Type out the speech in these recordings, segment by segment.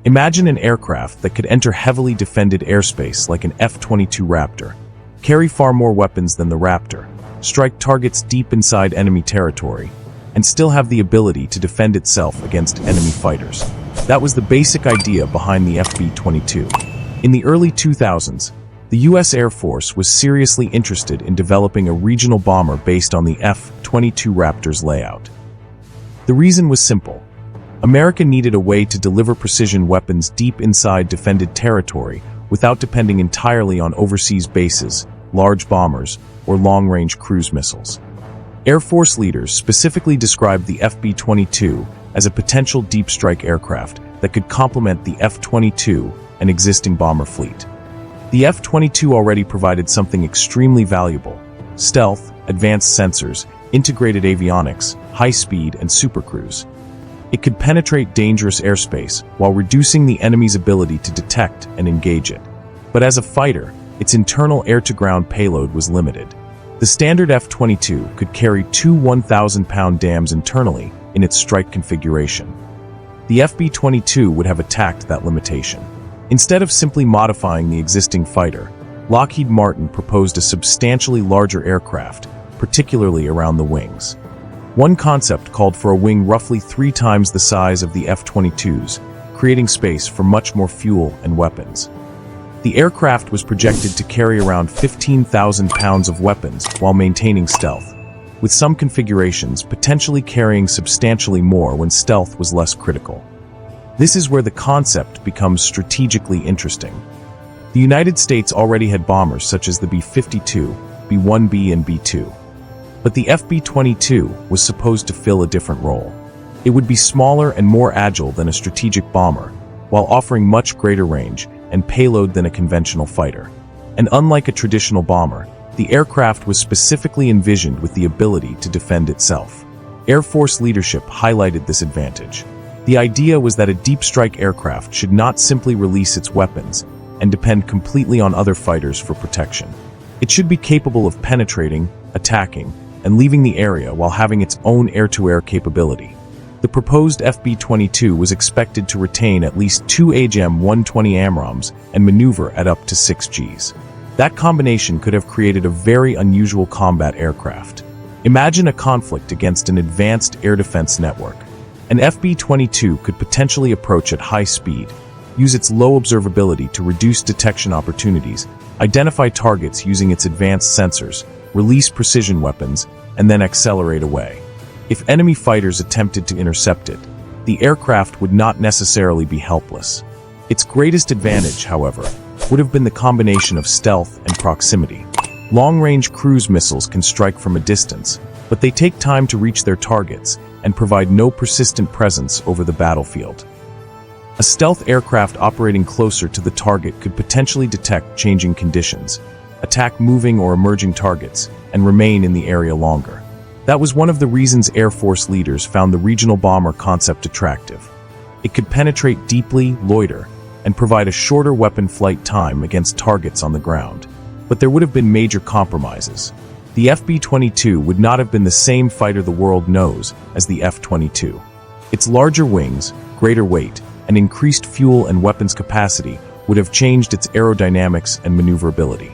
Imagine an aircraft that could enter heavily defended airspace like an F-22 Raptor, carry far more weapons than the Raptor, strike targets deep inside enemy territory, and still have the ability to defend itself against enemy fighters. That was the basic idea behind the FB-22. In the early 2000s, the U.S. Air Force was seriously interested in developing a regional bomber based on the F-22 Raptor's layout. The reason was simple. America needed a way to deliver precision weapons deep inside defended territory without depending entirely on overseas bases, large bombers, or long-range cruise missiles. Air Force leaders specifically described the FB-22 as a potential deep strike aircraft that could complement the F-22 and existing bomber fleet. The F-22 already provided something extremely valuable: stealth, advanced sensors, integrated avionics, high speed, and supercruise. It could penetrate dangerous airspace while reducing the enemy's ability to detect and engage it. But as a fighter, its internal air-to-ground payload was limited. The standard F-22 could carry two 1,000-pound dams internally in its strike configuration. The FB-22 would have attacked that limitation. Instead of simply modifying the existing fighter, Lockheed Martin proposed a substantially larger aircraft, particularly around the wings. One concept called for a wing roughly 3 times the size of the F-22's, creating space for much more fuel and weapons. The aircraft was projected to carry around 15,000 pounds of weapons while maintaining stealth, with some configurations potentially carrying substantially more when stealth was less critical. This is where the concept becomes strategically interesting. The United States already had bombers such as the B-52, B-1B, and B-2. But the FB-22 was supposed to fill a different role. It would be smaller and more agile than a strategic bomber, while offering much greater range and payload than a conventional fighter. And unlike a traditional bomber, the aircraft was specifically envisioned with the ability to defend itself. Air Force leadership highlighted this advantage. The idea was that a deep strike aircraft should not simply release its weapons and depend completely on other fighters for protection. It should be capable of penetrating, attacking, and leaving the area while having its own air-to-air capability. The proposed FB-22 was expected to retain at least 2 AGM-120 AMRAAMs and maneuver at up to 6 Gs. That combination could have created a very unusual combat aircraft. Imagine a conflict against an advanced air defense network. An FB-22 could potentially approach at high speed, use its low observability to reduce detection opportunities, identify targets using its advanced sensors, release precision weapons, and then accelerate away. If enemy fighters attempted to intercept it, the aircraft would not necessarily be helpless. Its greatest advantage, however, would have been the combination of stealth and proximity. Long-range cruise missiles can strike from a distance, but they take time to reach their targets and provide no persistent presence over the battlefield. A stealth aircraft operating closer to the target could potentially detect changing conditions, attack moving or emerging targets, and remain in the area longer. That was one of the reasons Air Force leaders found the regional bomber concept attractive. It could penetrate deeply, loiter, and provide a shorter weapon flight time against targets on the ground. But there would have been major compromises. The FB-22 would not have been the same fighter the world knows as the F-22. Its larger wings, greater weight, and increased fuel and weapons capacity would have changed its aerodynamics and maneuverability.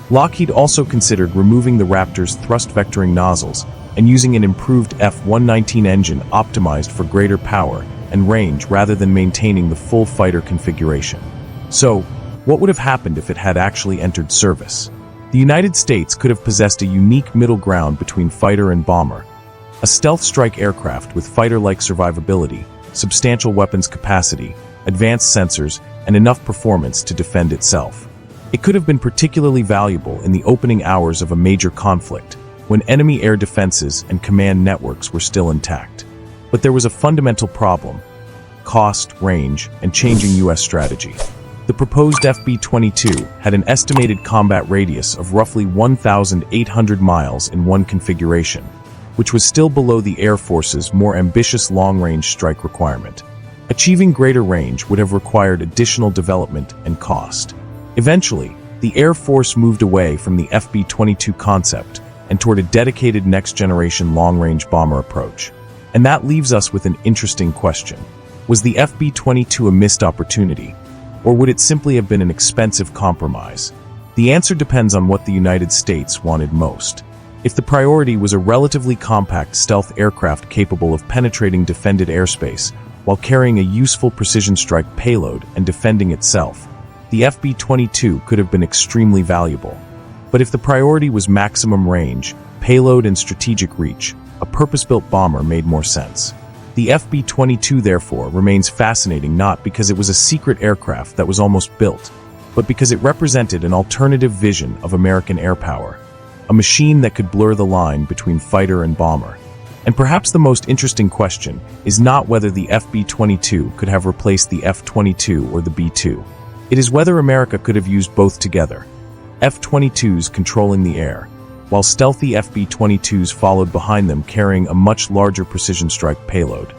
Lockheed also considered removing the Raptor's thrust vectoring nozzles and using an improved F-119 engine optimized for greater power and range rather than maintaining the full fighter configuration. So, what would have happened if it had actually entered service? The United States could have possessed a unique middle ground between fighter and bomber, a stealth strike aircraft with fighter-like survivability, substantial weapons capacity, advanced sensors, and enough performance to defend itself. It could have been particularly valuable in the opening hours of a major conflict, when enemy air defenses and command networks were still intact. But there was a fundamental problem: cost, range, and changing U.S. strategy. The proposed FB-22 had an estimated combat radius of roughly 1,800 miles in one configuration, which was still below the Air Force's more ambitious long-range strike requirement. Achieving greater range would have required additional development and cost. Eventually, the Air Force moved away from the FB-22 concept and toward a dedicated next-generation long-range bomber approach. And that leaves us with an interesting question. Was the FB-22 a missed opportunity, or would it simply have been an expensive compromise? The answer depends on what the United States wanted most. If the priority was a relatively compact stealth aircraft capable of penetrating defended airspace while carrying a useful precision strike payload and defending itself, the FB-22 could have been extremely valuable. But if the priority was maximum range, payload and strategic reach, a purpose-built bomber made more sense. The FB-22 therefore remains fascinating not because it was a secret aircraft that was almost built, but because it represented an alternative vision of American air power, a machine that could blur the line between fighter and bomber. And perhaps the most interesting question is not whether the FB-22 could have replaced the F-22 or the B-2. It is whether America could have used both together, F-22s controlling the air, while stealthy FB-22s followed behind them carrying a much larger precision strike payload.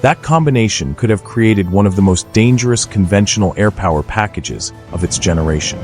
That combination could have created one of the most dangerous conventional air power packages of its generation.